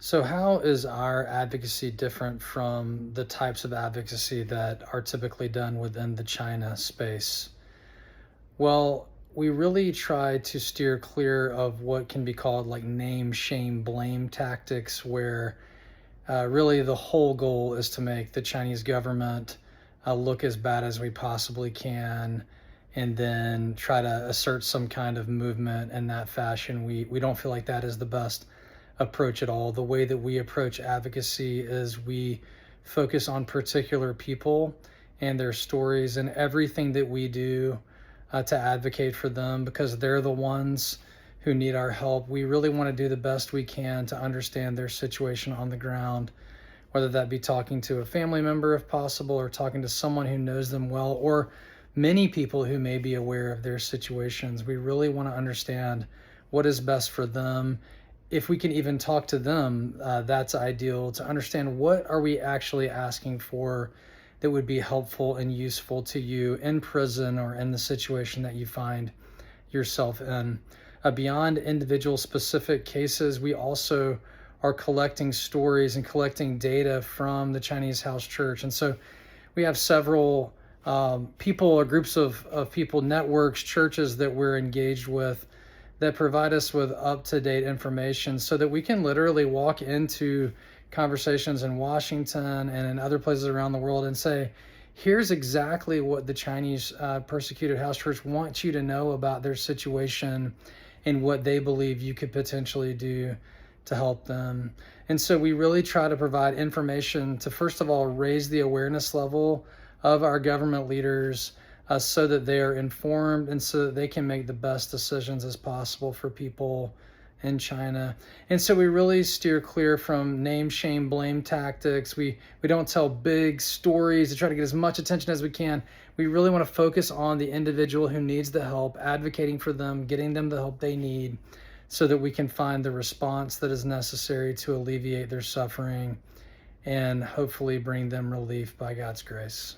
So, how is our advocacy different from the types of advocacy that are typically done within the China space? Well, we really try to steer clear of what can be called like name, shame, blame tactics, where really the whole goal is to make the Chinese government look as bad as we possibly can, and then try to assert some kind of movement in that fashion. We don't feel like that is the best approach at all. The way that we approach advocacy is we focus on particular people and their stories and everything that we do to advocate for them because they're the ones who need our help. We really want to do the best we can to understand their situation on the ground, whether that be talking to a family member if possible, or talking to someone who knows them well, or many people who may be aware of their situations. We really want to understand what is best for them. If we can even talk to them, that's ideal, to understand what are we actually asking for that would be helpful and useful to you in prison or in the situation that you find yourself in. Beyond individual specific cases, we also are collecting stories and collecting data from the Chinese House Church. And so we have several people or groups of people, networks, churches that we're engaged with that provide us with up-to-date information so that we can literally walk into conversations in Washington and in other places around the world and say, here's exactly what the Chinese persecuted house church wants you to know about their situation and what they believe you could potentially do to help them. And so we really try to provide information to, first of all, raise the awareness level of our government leaders so that they are informed and so that they can make the best decisions as possible for people in China. And so we really steer clear from name, shame, blame tactics. We don't tell big stories to try to get as much attention as we can. We really want to focus on the individual who needs the help, advocating for them, getting them the help they need so that we can find the response that is necessary to alleviate their suffering and hopefully bring them relief by God's grace.